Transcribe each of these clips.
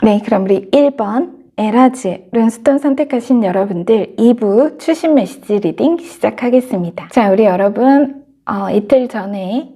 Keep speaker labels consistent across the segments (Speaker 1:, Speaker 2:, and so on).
Speaker 1: 네, 그럼 우리 1번 에라즈 룬스톤 선택하신 여러분들 2부 추신 메시지 리딩 시작하겠습니다. 자, 우리 여러분 이틀 전에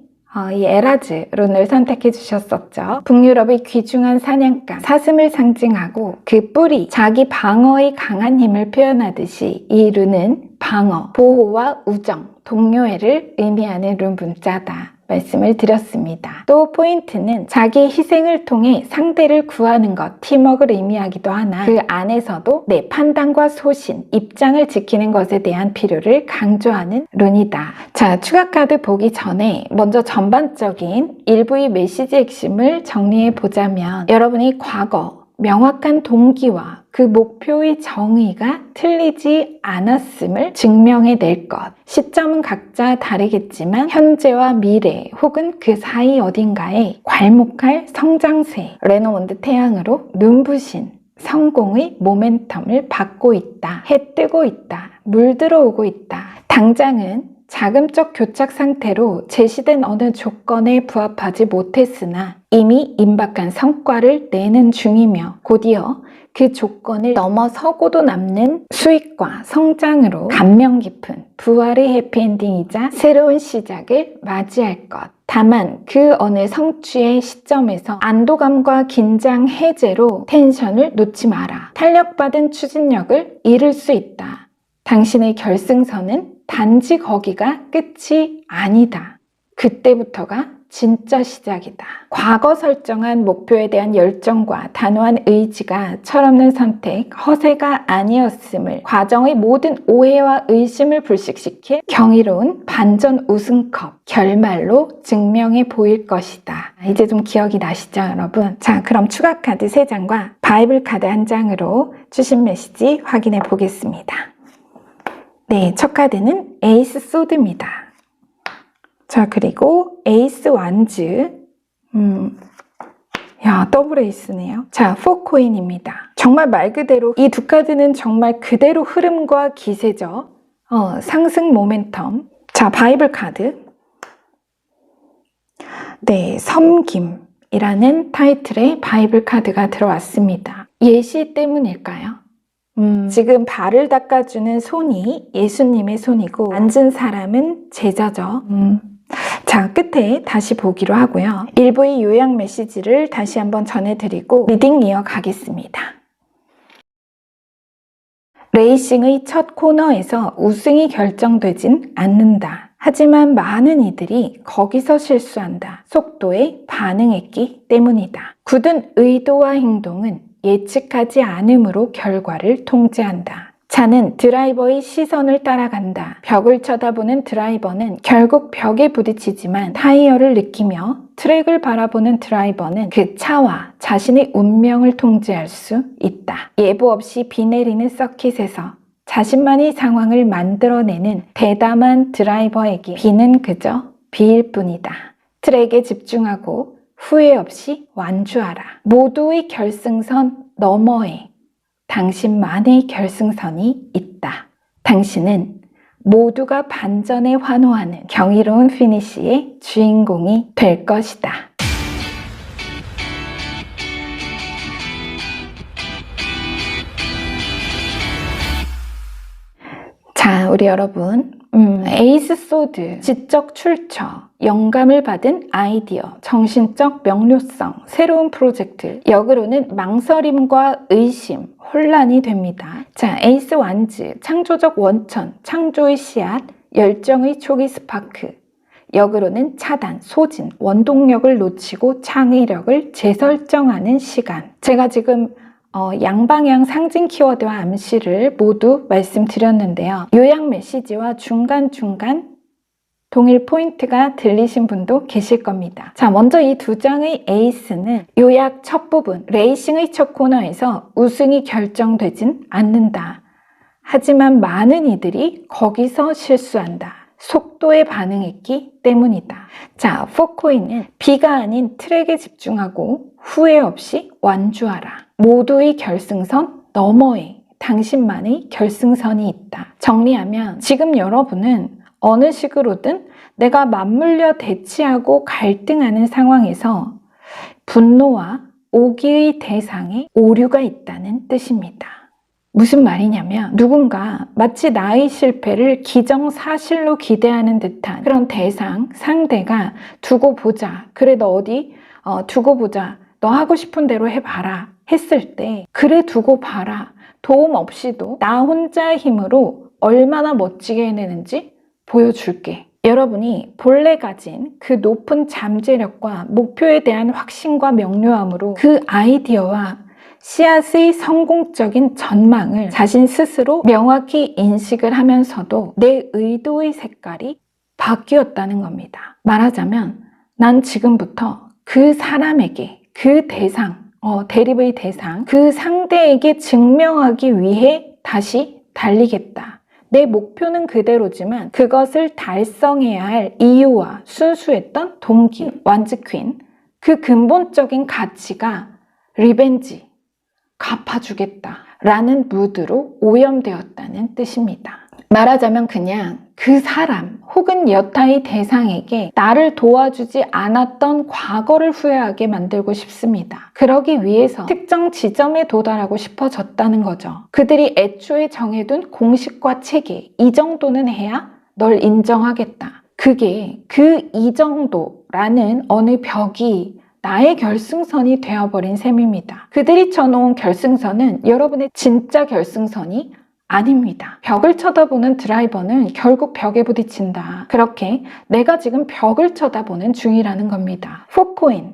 Speaker 1: 이 에라즈 룬을 선택해 주셨었죠. 북유럽의 귀중한 사냥감 사슴을 상징하고 그 뿔이 자기 방어의 강한 힘을 표현하듯이 이 룬은 방어, 보호와 우정, 동료애를 의미하는 룬 문자다 말씀을 드렸습니다. 또 포인트는 자기 희생을 통해 상대를 구하는 것, 팀워크를 의미하기도 하나 그 안에서도 내 판단과 소신, 입장을 지키는 것에 대한 필요를 강조하는 룬이다. 자, 추가 카드 보기 전에 먼저 전반적인 일부의 메시지 핵심을 정리해 보자면 여러분의 과거, 명확한 동기와 그 목표의 정의가 틀리지 않았음을 증명해낼 것. 시점은 각자 다르겠지만 현재와 미래 혹은 그 사이 어딘가에 괄목할 성장세, 레노몬드 태양으로 눈부신 성공의 모멘텀을 받고 있다. 해 뜨고 있다. 물들어 오고 있다. 당장은 자금적 교착 상태로 제시된 어느 조건에 부합하지 못했으나 이미 임박한 성과를 내는 중이며 곧이어 그 조건을 넘어서고도 남는 수익과 성장으로 감명 깊은 부활의 해피엔딩이자 새로운 시작을 맞이할 것. 다만 그 어느 성취의 시점에서 안도감과 긴장 해제로 텐션을 놓지 마라. 탄력받은 추진력을 잃을 수 있다. 당신의 결승선은 단지 거기가 끝이 아니다. 그때부터가 진짜 시작이다. 과거 설정한 목표에 대한 열정과 단호한 의지가 철없는 선택, 허세가 아니었음을 과정의 모든 오해와 의심을 불식시킬 경이로운 반전 우승컵 결말로 증명해 보일 것이다. 이제 좀 기억이 나시죠, 여러분? 자, 그럼 추가 카드 3장과 바이블 카드 1장으로 주신 메시지 확인해 보겠습니다. 네, 첫 카드는 에이스 소드입니다. 자, 그리고 에이스 완즈. 야, 더블 에이스네요. 자, 4코인입니다. 정말 말 그대로 이 두 카드는 정말 그대로 흐름과 기세죠. 상승 모멘텀. 자, 바이블 카드. 네, 섬김이라는 타이틀의 바이블 카드가 들어왔습니다. 예시 때문일까요? 지금 발을 닦아주는 손이 예수님의 손이고 앉은 사람은 제자죠. 자, 끝에 다시 보기로 하고요. 일부의 요약 메시지를 다시 한번 전해드리고 리딩 이어가겠습니다. 레이싱의 첫 코너에서 우승이 결정되진 않는다. 하지만 많은 이들이 거기서 실수한다. 속도에 반응했기 때문이다. 굳은 의도와 행동은 예측하지 않음으로 결과를 통제한다. 차는 드라이버의 시선을 따라간다. 벽을 쳐다보는 드라이버는 결국 벽에 부딪히지만 타이어를 느끼며 트랙을 바라보는 드라이버는 그 차와 자신의 운명을 통제할 수 있다. 예보 없이 비 내리는 서킷에서 자신만의 상황을 만들어내는 대담한 드라이버에게 비는 그저 비일 뿐이다. 트랙에 집중하고 후회 없이 완주하라. 모두의 결승선 너머에 당신만의 결승선이 있다. 당신은 모두가 반전에 환호하는 경이로운 피니시의 주인공이 될 것이다. 자, 우리 여러분, 에이스 소드, 지적 출처, 영감을 받은 아이디어, 정신적 명료성, 새로운 프로젝트, 역으로는 망설임과 의심, 혼란이 됩니다. 자, 에이스 완즈, 창조적 원천, 창조의 씨앗, 열정의 초기 스파크, 역으로는 차단, 소진, 원동력을 놓치고 창의력을 재설정하는 시간. 제가 지금 양방향 상징 키워드와 암시를 모두 말씀드렸는데요. 요약 메시지와 중간중간 동일 포인트가 들리신 분도 계실 겁니다. 자, 먼저 이 두 장의 에이스는 요약 첫 부분, 레이싱의 첫 코너에서 우승이 결정되진 않는다. 하지만 많은 이들이 거기서 실수한다. 속도에 반응했기 때문이다. 자, 4코인은 비가 아닌 트랙에 집중하고 후회 없이 완주하라. 모두의 결승선 너머에 당신만의 결승선이 있다. 정리하면 지금 여러분은 어느 식으로든 내가 맞물려 대치하고 갈등하는 상황에서 분노와 오기의 대상에 오류가 있다는 뜻입니다. 무슨 말이냐면 누군가 마치 나의 실패를 기정사실로 기대하는 듯한 그런 대상, 상대가 두고 보자. 그래 너 어디? 두고 보자. 너 하고 싶은 대로 해봐라. 했을 때 그래 두고 봐라. 도움 없이도 나 혼자의 힘으로 얼마나 멋지게 해내는지 보여줄게. 여러분이 본래 가진 그 높은 잠재력과 목표에 대한 확신과 명료함으로 그 아이디어와 씨앗의 성공적인 전망을 자신 스스로 명확히 인식을 하면서도 내 의도의 색깔이 바뀌었다는 겁니다. 말하자면 난 지금부터 그 사람에게, 그 대상, 대립의 대상, 그 상대에게 증명하기 위해 다시 달리겠다. 내 목표는 그대로지만 그것을 달성해야 할 이유와 순수했던 동기, 완즈퀸, 그 근본적인 가치가 리벤지, 갚아주겠다 라는 무드로 오염되었다는 뜻입니다. 말하자면 그냥 그 사람 혹은 여타의 대상에게 나를 도와주지 않았던 과거를 후회하게 만들고 싶습니다. 그러기 위해서 특정 지점에 도달하고 싶어졌다는 거죠. 그들이 애초에 정해둔 공식과 체계, 이 정도는 해야 널 인정하겠다. 그게 그 이 정도라는 어느 벽이 나의 결승선이 되어버린 셈입니다. 그들이 쳐놓은 결승선은 여러분의 진짜 결승선이 아닙니다. 벽을 쳐다보는 드라이버는 결국 벽에 부딪힌다. 그렇게 내가 지금 벽을 쳐다보는 중이라는 겁니다. 포코인,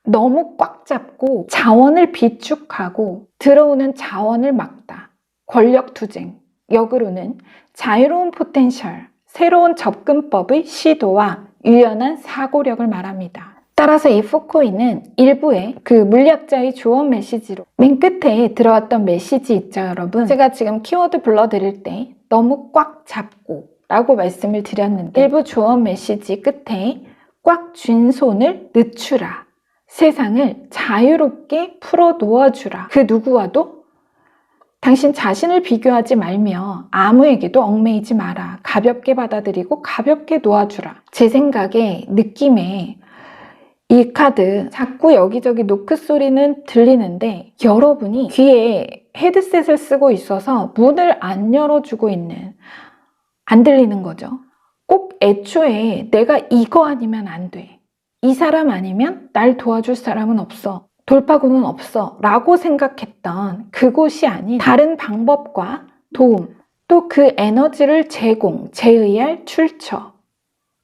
Speaker 1: 너무 꽉 잡고 자원을 비축하고 들어오는 자원을 막다. 권력투쟁, 역으로는 자유로운 포텐셜, 새로운 접근법의 시도와 유연한 사고력을 말합니다. 따라서 이 포코인은 일부의 그 물리학자의 조언 메시지로 맨 끝에 들어왔던 메시지 있죠, 여러분. 제가 지금 키워드 불러드릴 때 너무 꽉 잡고 라고 말씀을 드렸는데 일부 조언 메시지 끝에 꽉 쥔 손을 늦추라. 세상을 자유롭게 풀어 놓아주라. 그 누구와도 당신 자신을 비교하지 말며 아무에게도 얽매이지 마라. 가볍게 받아들이고 가볍게 놓아주라. 제 생각에 느낌에 이 카드 자꾸 여기저기 노크 소리는 들리는데 여러분이 귀에 헤드셋을 쓰고 있어서 문을 안 열어주고 있는, 안 들리는 거죠. 꼭 애초에 내가 이거 아니면 안 돼. 이 사람 아니면 날 도와줄 사람은 없어. 돌파구는 없어. 라고 생각했던 그곳이 아닌 다른 방법과 도움, 또 그 에너지를 제의할 출처,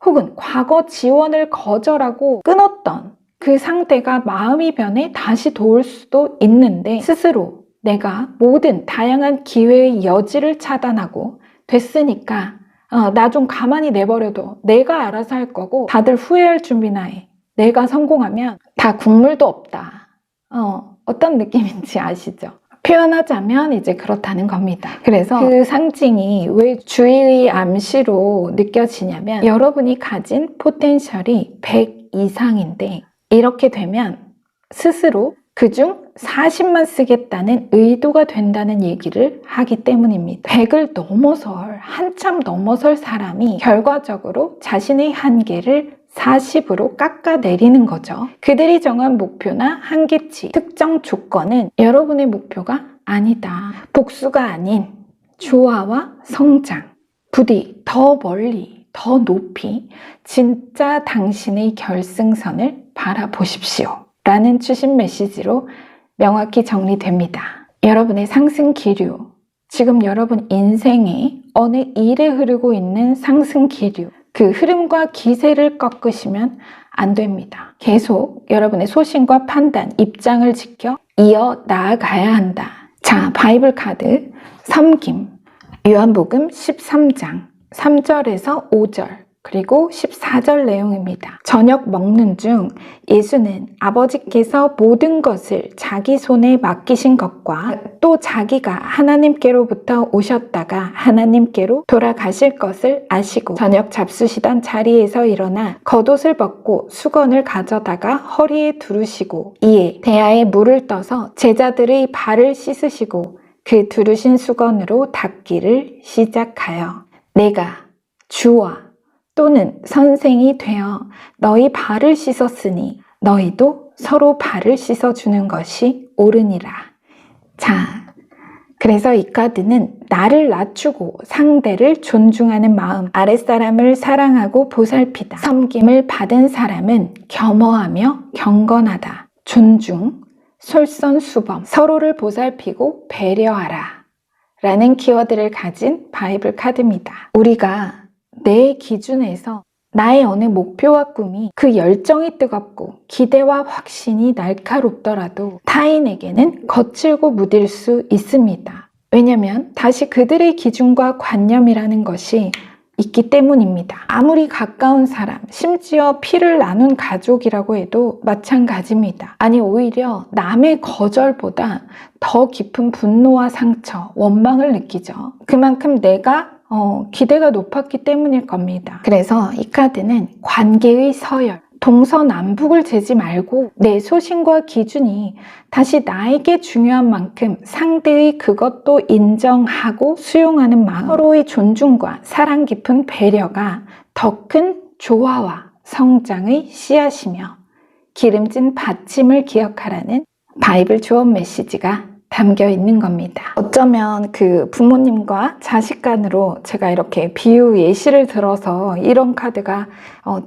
Speaker 1: 혹은 과거 지원을 거절하고 끊었던 그 상태가 마음이 변해 다시 도울 수도 있는데 스스로 내가 모든 다양한 기회의 여지를 차단하고 됐으니까 나 좀 가만히 내버려둬. 내가 알아서 할 거고 다들 후회할 준비나 해. 내가 성공하면 다 국물도 없다. 어떤 느낌인지 아시죠? 표현하자면 이제 그렇다는 겁니다. 그래서 그 상징이 왜 주의의 암시로 느껴지냐면 여러분이 가진 포텐셜이 100 이상인데 이렇게 되면 스스로 그중 40만 쓰겠다는 의도가 된다는 얘기를 하기 때문입니다. 100을 한참 넘어설 사람이 결과적으로 자신의 한계를 40으로 깎아내리는 거죠. 그들이 정한 목표나 한계치, 특정 조건은 여러분의 목표가 아니다. 복수가 아닌 조화와 성장, 부디 더 멀리, 더 높이 진짜 당신의 결승선을 바라보십시오. 라는 추신 메시지로 명확히 정리됩니다. 여러분의 상승 기류, 지금 여러분 인생에 어느 일에 흐르고 있는 상승 기류, 그 흐름과 기세를 꺾으시면 안 됩니다. 계속 여러분의 소신과 판단, 입장을 지켜 이어 나아가야 한다. 자, 바이블 카드 섬김, 요한복음 13장 3절에서 5절 그리고 14절 내용입니다. 저녁 먹는 중 예수는 아버지께서 모든 것을 자기 손에 맡기신 것과 또 자기가 하나님께로부터 오셨다가 하나님께로 돌아가실 것을 아시고 저녁 잡수시던 자리에서 일어나 겉옷을 벗고 수건을 가져다가 허리에 두르시고 이에 대야에 물을 떠서 제자들의 발을 씻으시고 그 두르신 수건으로 닦기를 시작하여 내가 주와 또는 선생이 되어 너희 발을 씻었으니 너희도 서로 발을 씻어주는 것이 옳으니라. 자, 그래서 이 카드는 나를 낮추고 상대를 존중하는 마음, 아랫사람을 사랑하고 보살피다. 섬김을 받은 사람은 겸허하며 경건하다. 존중, 솔선수범, 서로를 보살피고 배려하라 라는 키워드를 가진 바이블 카드입니다. 우리가 내 기준에서 나의 어느 목표와 꿈이 그 열정이 뜨겁고 기대와 확신이 날카롭더라도 타인에게는 거칠고 무딜 수 있습니다. 왜냐하면 다시 그들의 기준과 관념이라는 것이 있기 때문입니다. 아무리 가까운 사람, 심지어 피를 나눈 가족이라고 해도 마찬가지입니다. 아니, 오히려 남의 거절보다 더 깊은 분노와 상처, 원망을 느끼죠. 그만큼 내가 기대가 높았기 때문일 겁니다. 그래서 이 카드는 관계의 서열, 동서남북을 재지 말고 내 소신과 기준이 다시 나에게 중요한 만큼 상대의 그것도 인정하고 수용하는 마음, 서로의 존중과 사랑 깊은 배려가 더 큰 조화와 성장의 씨앗이며 기름진 받침을 기억하라는 바이블 조언 메시지가 담겨 있는 겁니다. 어쩌면 그 부모님과 자식 간으로 제가 이렇게 비유 예시를 들어서 이런 카드가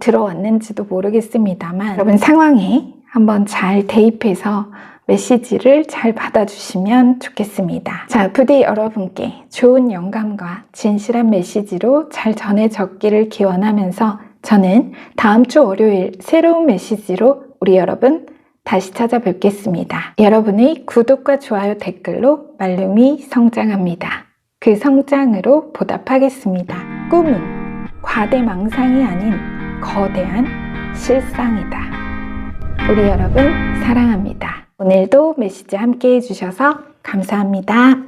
Speaker 1: 들어왔는지도 모르겠습니다만 여러분 상황에 한번 잘 대입해서 메시지를 잘 받아주시면 좋겠습니다. 자, 부디 여러분께 좋은 영감과 진실한 메시지로 잘 전해졌기를 기원하면서 저는 다음 주 월요일 새로운 메시지로 우리 여러분 다시 찾아뵙겠습니다. 여러분의 구독과 좋아요 댓글로 말룸이 성장합니다. 그 성장으로 보답하겠습니다. 꿈은 과대망상이 아닌 거대한 실상이다. 우리 여러분 사랑합니다. 오늘도 메시지 함께 해주셔서 감사합니다.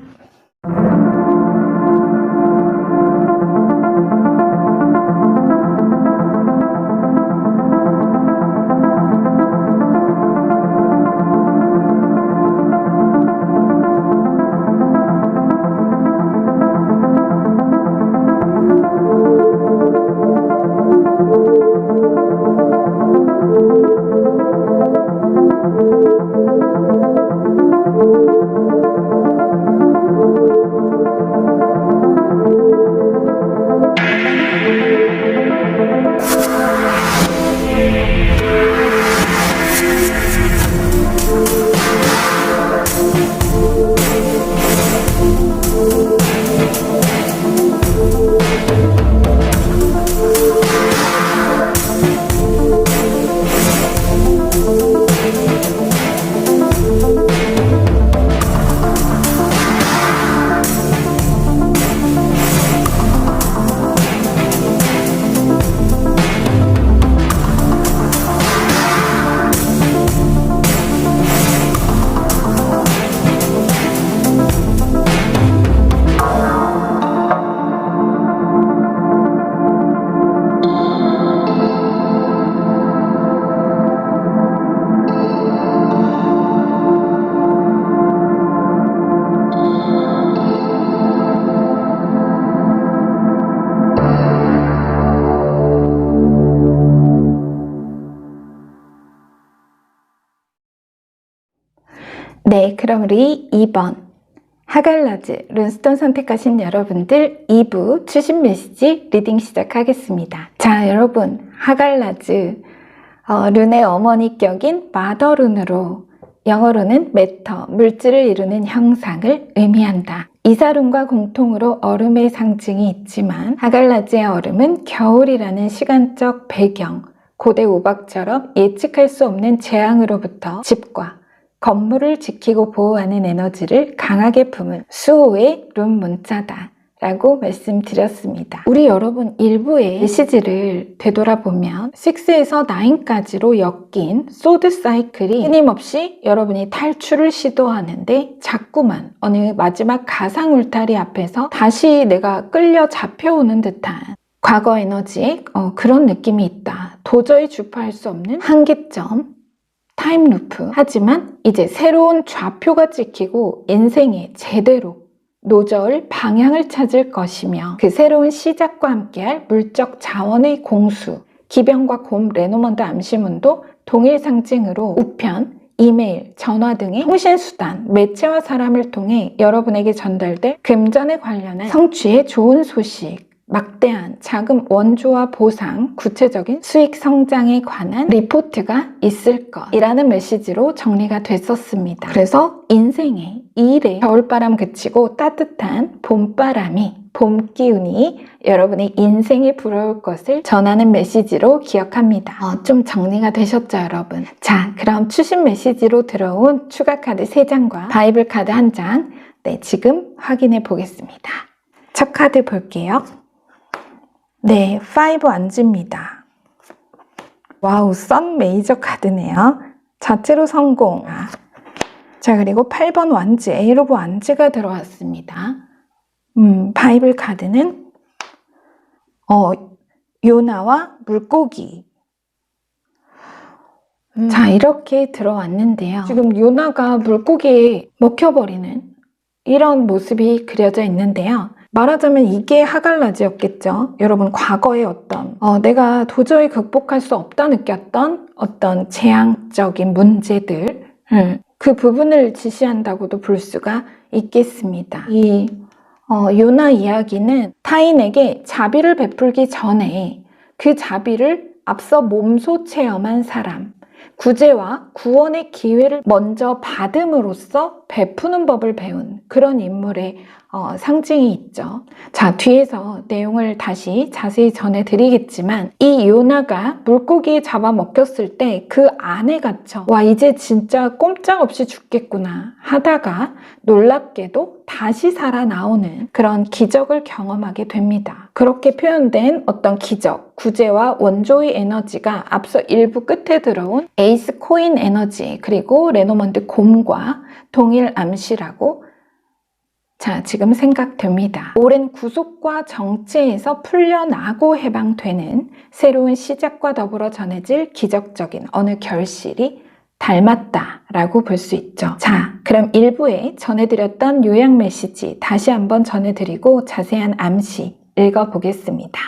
Speaker 1: 네, 그럼 우리 2번 하갈라즈 룬스톤 선택하신 여러분들 2부 추신 메시지 리딩 시작하겠습니다. 자, 여러분 하갈라즈 룬의 어머니 격인 마더 룬으로 영어로는 매터, 물질을 이루는 형상을 의미한다. 이사룬과 공통으로 얼음의 상징이 있지만 하갈라즈의 얼음은 겨울이라는 시간적 배경, 고대 우박처럼 예측할 수 없는 재앙으로부터 집과 건물을 지키고 보호하는 에너지를 강하게 품은 수호의 룬 문자다 라고 말씀드렸습니다. 우리 여러분 일부의 메시지를 되돌아보면 6에서 9까지로 엮인 소드 사이클이 끊임없이 여러분이 탈출을 시도하는데 자꾸만 어느 마지막 가상 울타리 앞에서 다시 내가 끌려 잡혀오는 듯한 과거 에너지의 그런 느낌이 있다. 도저히 주파할 수 없는 한계점, 타임루프. 하지만 이제 새로운 좌표가 찍히고 인생에 제대로 노저울 방향을 찾을 것이며 그 새로운 시작과 함께할 물적 자원의 공수, 기병과 곰 레노먼드 암시문도 동일 상징으로 우편, 이메일, 전화 등의 통신수단, 매체와 사람을 통해 여러분에게 전달될 금전에 관련한 성취에 좋은 소식, 막대한 자금 원조와 보상, 구체적인 수익 성장에 관한 리포트가 있을 것이라는 메시지로 정리가 됐었습니다. 그래서 인생의 일에 겨울바람 그치고 따뜻한 봄바람이, 봄 기운이 여러분의 인생에 불어올 것을 전하는 메시지로 기억합니다. 좀 정리가 되셨죠, 여러분? 자, 그럼 추신 메시지로 들어온 추가 카드 3장과 바이블 카드 1장, 지금 확인해 보겠습니다. 첫 카드 볼게요. 네, 5 완즈입니다. 와우, 선 메이저 카드네요. 자체로 성공. 자, 그리고 8번 완즈, 에이로 오브 완즈가 들어왔습니다. 바이블 카드는 요나와 물고기. 자, 이렇게 들어왔는데요. 지금 요나가 물고기에 먹혀버리는 이런 모습이 그려져 있는데요. 말하자면 이게 하갈라지였겠죠. 여러분, 과거의 어떤 내가 도저히 극복할 수 없다 느꼈던 어떤 재앙적인 문제들, 그 부분을 지시한다고도 볼 수가 있겠습니다. 이 요나 이야기는 타인에게 자비를 베풀기 전에 그 자비를 앞서 몸소 체험한 사람, 구제와 구원의 기회를 먼저 받음으로써 베푸는 법을 배운 그런 인물의 상징이 있죠. 자, 뒤에서 내용을 다시 자세히 전해드리겠지만 이 요나가 물고기에 잡아먹혔을 때 그 안에 갇혀 와, 이제 진짜 꼼짝없이 죽겠구나 하다가 놀랍게도 다시 살아나오는 그런 기적을 경험하게 됩니다. 그렇게 표현된 어떤 기적, 구제와 원조의 에너지가 앞서 일부 끝에 들어온 에이스 코인 에너지, 그리고 레노먼드 곰과 동일 암시라고 지금 생각됩니다. 오랜 구속과 정체에서 풀려나고 해방되는 새로운 시작과 더불어 전해질 기적적인 어느 결실이 닮았다라고 볼 수 있죠. 자, 그럼 1부에 전해드렸던 요약 메시지 다시 한번 전해드리고 자세한 암시 읽어보겠습니다.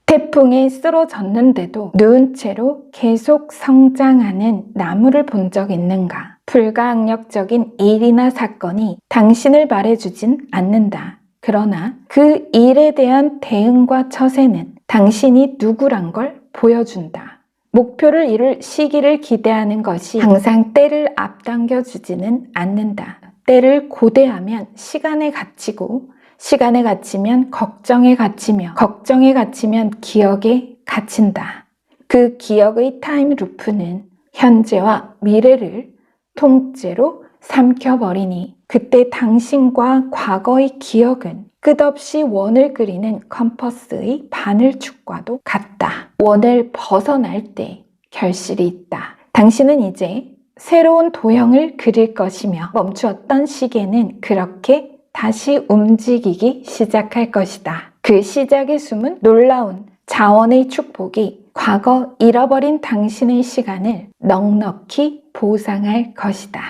Speaker 1: 태풍에 쓰러졌는데도 누운 채로 계속 성장하는 나무를 본 적 있는가? 불가항력적인 일이나 사건이 당신을 말해주진 않는다. 그러나 그 일에 대한 대응과 처세는 당신이 누구란 걸 보여준다. 목표를 이룰 시기를 기대하는 것이 항상 때를 앞당겨주지는 않는다. 때를 고대하면 시간에 갇히고, 시간에 갇히면 걱정에 갇히며, 걱정에 갇히면 기억에 갇힌다. 그 기억의 타임 루프는 현재와 미래를 통째로 삼켜버리니 그때 당신과 과거의 기억은 끝없이 원을 그리는 컴퍼스의 바늘축과도 같다. 원을 벗어날 때 결실이 있다. 당신은 이제 새로운 도형을 그릴 것이며 멈추었던 시계는 그렇게 다시 움직이기 시작할 것이다. 그 시작에 숨은 놀라운 자원의 축복이 과거 잃어버린 당신의 시간을 넉넉히 보상할 것이다.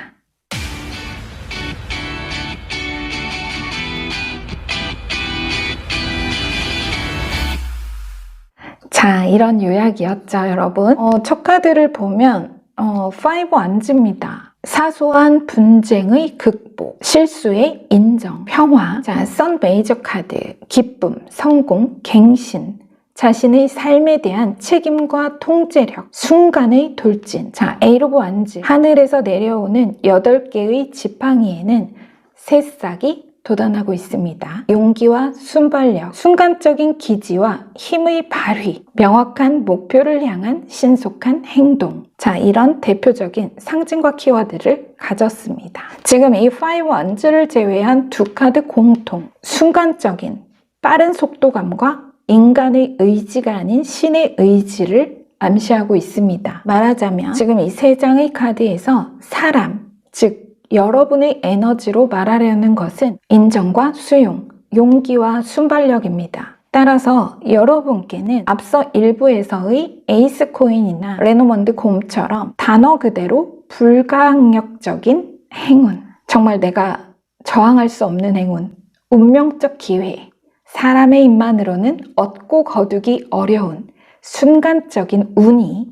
Speaker 1: 자, 이런 요약이었죠, 여러분. 첫 카드를 보면 5 완즈입니다. 사소한 분쟁의 극복, 실수의 인정, 평화. 자, 선 메이저 카드, 기쁨, 성공, 갱신, 자신의 삶에 대한 책임과 통제력, 순간의 돌진. 자, 에이로 오브 완즈, 하늘에서 내려오는 8개의 지팡이에는 새싹이 돋아나고 있습니다. 용기와 순발력, 순간적인 기지와 힘의 발휘, 명확한 목표를 향한 신속한 행동. 자, 이런 대표적인 상징과 키워드를 가졌습니다. 지금 이 5 원즈를 제외한 두 카드 공통, 순간적인 빠른 속도감과 인간의 의지가 아닌 신의 의지를 암시하고 있습니다. 말하자면 지금 이 3장의 카드에서 사람, 즉 여러분의 에너지로 말하려는 것은 인정과 수용, 용기와 순발력입니다. 따라서 여러분께는 앞서 일부에서의 에이스 코인이나 레노먼드 곰처럼 단어 그대로 불가항력적인 행운, 정말 내가 저항할 수 없는 행운, 운명적 기회, 사람의 입만으로는 얻고 거두기 어려운 순간적인 운이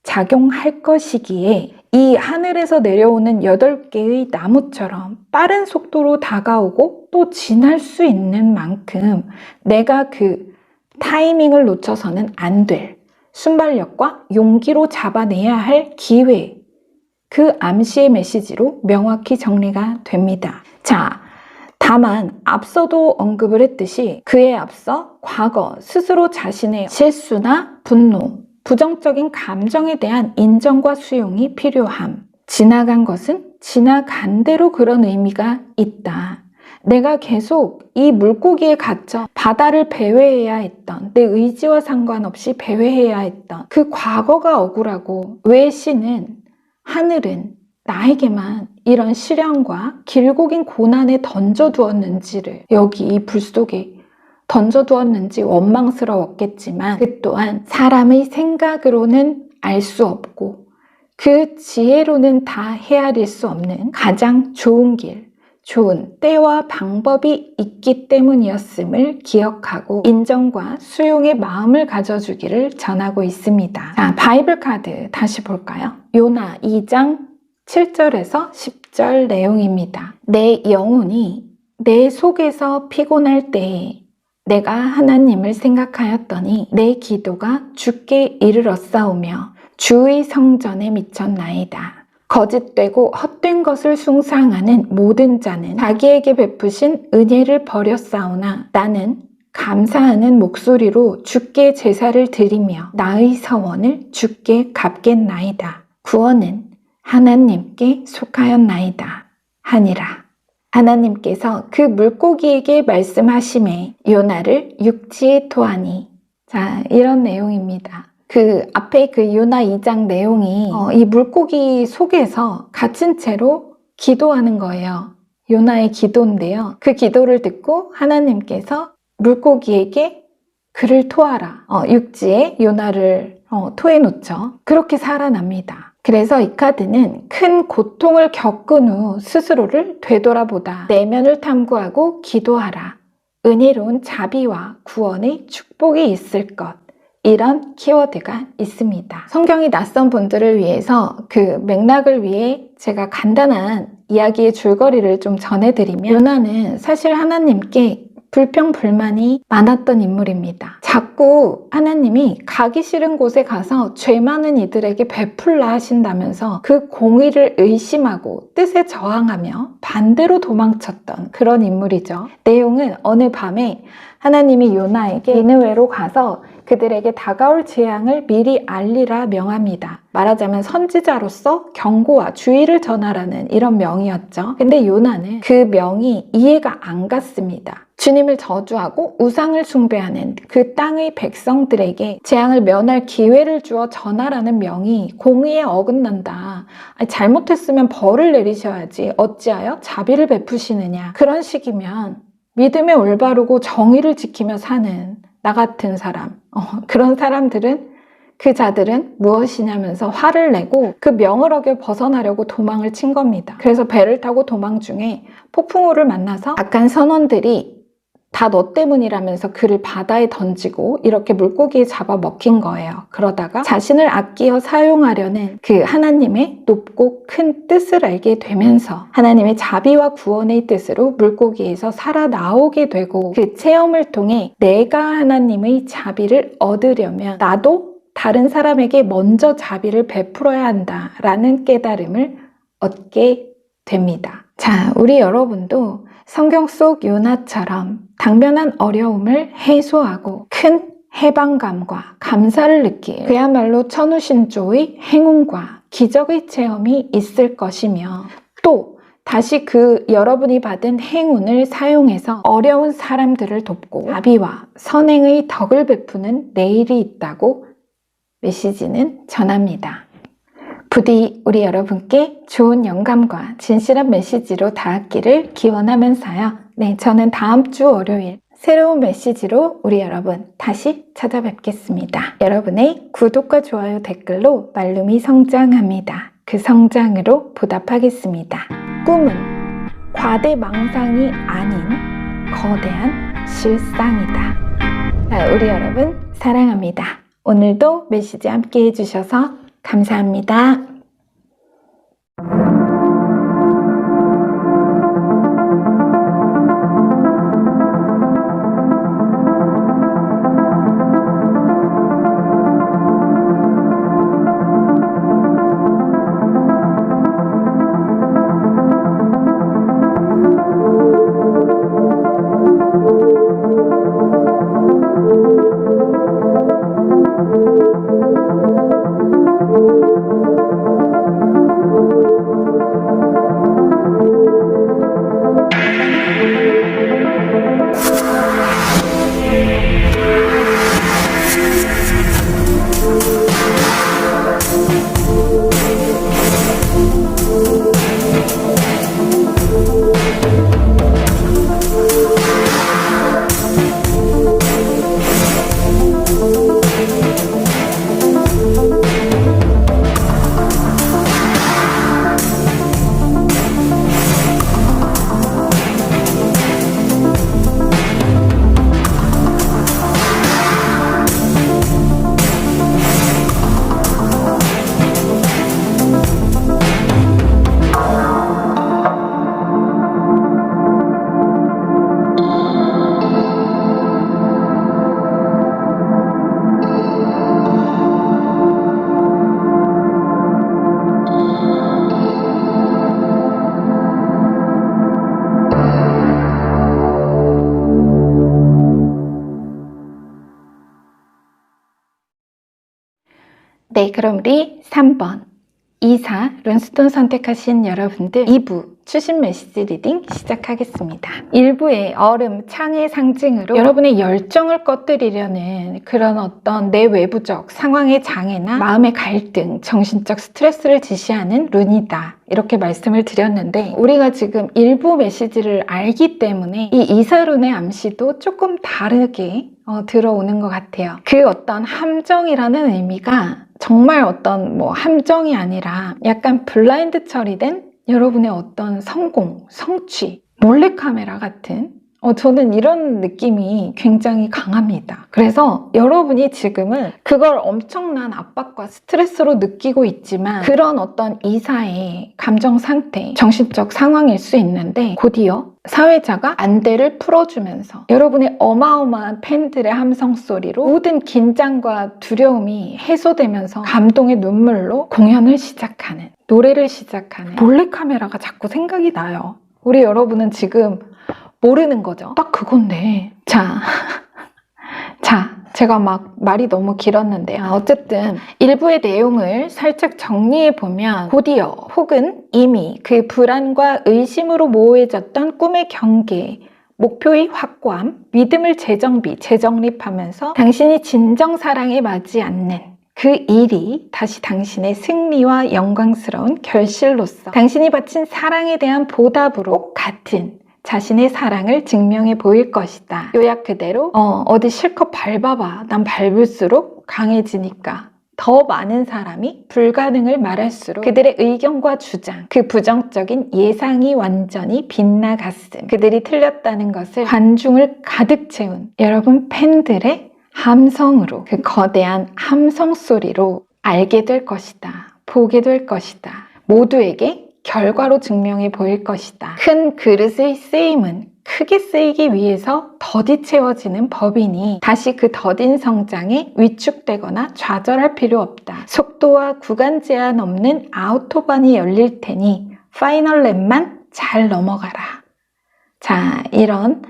Speaker 1: 작용할 것이기에 이 하늘에서 내려오는 8개의 나무처럼 빠른 속도로 다가오고 또 지날 수 있는 만큼 내가 그 타이밍을 놓쳐서는 안 될 순발력과 용기로 잡아내야 할 기회, 그 암시의 메시지로 명확히 정리가 됩니다. 자, 다만 앞서도 언급을 했듯이 그에 앞서 과거 스스로 자신의 실수나 분노, 부정적인 감정에 대한 인정과 수용이 필요함. 지나간 것은 지나간 대로 그런 의미가 있다. 내가 계속 이 물고기에 갇혀 바다를 배회해야 했던, 내 의지와 상관없이 배회해야 했던 그 과거가 억울하고, 왜 신은, 하늘은 나에게만 이런 시련과 길고 긴 고난에 던져두었는지를, 여기 이 불 속에 던져두었는지 원망스러웠겠지만 그 또한 사람의 생각으로는 알 수 없고 그 지혜로는 다 헤아릴 수 없는 가장 좋은 길, 좋은 때와 방법이 있기 때문이었음을 기억하고 인정과 수용의 마음을 가져주기를 전하고 있습니다. 자, 바이블 카드 다시 볼까요? 요나 2장 7절에서 10절 내용입니다. 내 영혼이 내 속에서 피곤할 때에 내가 하나님을 생각하였더니 내 기도가 주께 이르렀사오며 주의 성전에 미쳤나이다. 거짓되고 헛된 것을 숭상하는 모든 자는 자기에게 베푸신 은혜를 버렸사오나 나는 감사하는 목소리로 주께 제사를 드리며 나의 서원을 주께 갚겠나이다. 구원은 하나님께 속하였나이다 하니라. 하나님께서 그 물고기에게 말씀하심에 요나를 육지에 토하니. 자, 이런 내용입니다. 그 앞에 그 요나 2장 내용이 이 물고기 속에서 갇힌 채로 기도하는 거예요. 요나의 기도인데요. 그 기도를 듣고 하나님께서 물고기에게 그를 토하라. 육지에 요나를 토해 놓죠. 그렇게 살아납니다. 그래서 이 카드는 큰 고통을 겪은 후 스스로를 되돌아보다 내면을 탐구하고 기도하라. 은혜로운 자비와 구원의 축복이 있을 것. 이런 키워드가 있습니다. 성경이 낯선 분들을 위해서 그 맥락을 위해 제가 간단한 이야기의 줄거리를 좀 전해드리면 요나는 사실 하나님께 불평불만이 많았던 인물입니다. 자꾸 하나님이 가기 싫은 곳에 가서 죄 많은 이들에게 베풀라 하신다면서 그 공의를 의심하고 뜻에 저항하며 반대로 도망쳤던 그런 인물이죠. 내용은 어느 밤에 하나님이 요나에게 니느웨로 가서 그들에게 다가올 재앙을 미리 알리라 명합니다. 말하자면 선지자로서 경고와 주의를 전하라는 이런 명이었죠. 근데 요나는 그 명이 이해가 안 갔습니다. 주님을 저주하고 우상을 숭배하는 그 땅의 백성들에게 재앙을 면할 기회를 주어 전하라는 명이 공의에 어긋난다. 아니, 잘못했으면 벌을 내리셔야지 어찌하여 자비를 베푸시느냐. 그런 식이면 믿음에 올바르고 정의를 지키며 사는 나 같은 사람, 그런 사람들은, 그 자들은 무엇이냐면서 화를 내고 그 명을 어겨 벗어나려고 도망을 친 겁니다. 그래서 배를 타고 도망 중에 폭풍우를 만나서 악한 선원들이 다 너 때문이라면서 그를 바다에 던지고 이렇게 물고기에 잡아먹힌 거예요. 그러다가 자신을 아끼어 사용하려는 그 하나님의 높고 큰 뜻을 알게 되면서 하나님의 자비와 구원의 뜻으로 물고기에서 살아나오게 되고, 그 체험을 통해 내가 하나님의 자비를 얻으려면 나도 다른 사람에게 먼저 자비를 베풀어야 한다라는 깨달음을 얻게 됩니다. 자, 우리 여러분도 성경 속 요나처럼 당면한 어려움을 해소하고 큰 해방감과 감사를 느낄 그야말로 천우신조의 행운과 기적의 체험이 있을 것이며, 또 다시 그 여러분이 받은 행운을 사용해서 어려운 사람들을 돕고 자비와 선행의 덕을 베푸는 내일이 있다고 메시지는 전합니다. 부디 우리 여러분께 좋은 영감과 진실한 메시지로 닿았기를 기원하면서요. 네, 저는 다음 주 월요일 새로운 메시지로 우리 여러분 다시 찾아뵙겠습니다. 여러분의 구독과 좋아요 댓글로 말룸이 성장합니다. 그 성장으로 보답하겠습니다. 꿈은 과대망상이 아닌 거대한 실상이다. 우리 여러분 사랑합니다. 오늘도 메시지 함께 해주셔서 감사합니다. 네, 그럼 우리 3번 2사 룬스톤 선택하신 여러분들 2부 추신 메시지 리딩 시작하겠습니다. 1부의 얼음, 창의 상징으로 여러분의 열정을 꺼뜨리려는 그런 어떤 내외부적 상황의 장애나 마음의 갈등, 정신적 스트레스를 지시하는 룬이다. 이렇게 말씀을 드렸는데 우리가 지금 일부 메시지를 알기 때문에 이 이사룬의 암시도 조금 다르게 들어오는 것 같아요. 그 어떤 함정이라는 의미가 정말 어떤 함정이 아니라 약간 블라인드 처리된 여러분의 어떤 성공, 성취, 몰래카메라 같은 저는 이런 느낌이 굉장히 강합니다. 그래서 여러분이 지금은 그걸 엄청난 압박과 스트레스로 느끼고 있지만 그런 어떤 이사의 감정 상태, 정신적 상황일 수 있는데 곧이어 사회자가 안대를 풀어주면서 여러분의 어마어마한 팬들의 함성 소리로 모든 긴장과 두려움이 해소되면서 감동의 눈물로 공연을 시작하는, 노래를 시작하는 몰래카메라가 자꾸 생각이 나요. 우리 여러분은 지금 모르는 거죠. 딱 그건데. 자, 제가 말이 너무 길었는데요. 어쨌든 일부의 내용을 살짝 정리해보면 곧이어 혹은 이미 그 불안과 의심으로 모호해졌던 꿈의 경계, 목표의 확고함, 믿음을 재정립하면서 당신이 진정 사랑에 맞지 않는 그 일이 다시 당신의 승리와 영광스러운 결실로서 당신이 바친 사랑에 대한 보답으로 같은 자신의 사랑을 증명해 보일 것이다. 요약 그대로 어디 실컷 밟아봐. 난 밟을수록 강해지니까. 더 많은 사람이 불가능을 말할수록 그들의 의견과 주장, 그 부정적인 예상이 완전히 빗나갔음. 그들이 틀렸다는 것을 관중을 가득 채운 여러분 팬들의 함성으로, 그 거대한 함성 소리로 알게 될 것이다. 보게 될 것이다. 모두에게 결과로 증명해 보일 것이다. 큰 그릇의 쓰임은 크게 쓰이기 위해서 더디 채워지는 법이니 다시 그 더딘 성장에 위축되거나 좌절할 필요 없다. 속도와 구간 제한 없는 아우토반이 열릴 테니 파이널 랩만 잘 넘어가라. 자, 이런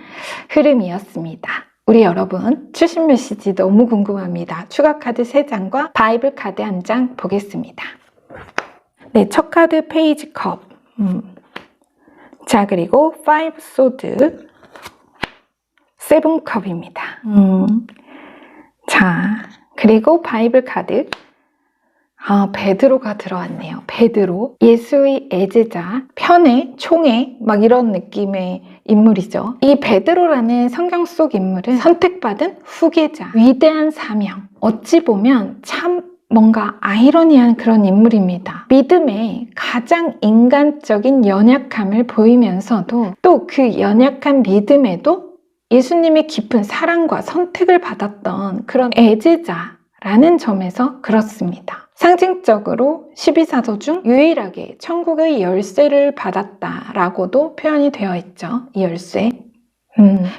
Speaker 1: 흐름이었습니다. 우리 여러분 추신 메시지 너무 궁금합니다. 추가 카드 3장과 바이블 카드 1장 보겠습니다. 네, 첫 카드 페이지 컵. 자, 그리고 5 소드, 7 컵입니다. 자, 그리고 바이블 카드. 베드로가 들어왔네요. 베드로. 예수의 애제자, 편애, 총애, 막 이런 느낌의 인물이죠. 이 베드로라는 성경 속 인물은 선택받은 후계자, 위대한 사명. 어찌 보면 참 뭔가 아이러니한 그런 인물입니다. 믿음의 가장 인간적인 연약함을 보이면서도 또 그 연약한 믿음에도 예수님의 깊은 사랑과 선택을 받았던 그런 애제자라는 점에서 그렇습니다. 상징적으로 12사도 중 유일하게 천국의 열쇠를 받았다라고도 표현이 되어 있죠. 이 열쇠.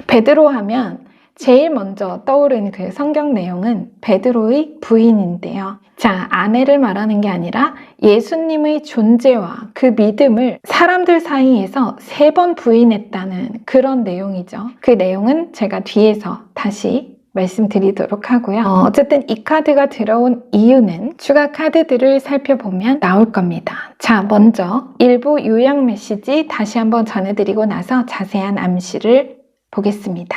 Speaker 1: 베드로 하면 제일 먼저 떠오르는 그 성경 내용은 베드로의 부인인데요. 자, 아내를 말하는 게 아니라 예수님의 존재와 그 믿음을 사람들 사이에서 3번 부인했다는 그런 내용이죠. 그 내용은 제가 뒤에서 다시 말씀드리도록 하고요. 어쨌든 이 카드가 들어온 이유는 추가 카드들을 살펴보면 나올 겁니다. 자, 먼저 일부 요약 메시지 다시 한번 전해드리고 나서 자세한 암시를 보겠습니다.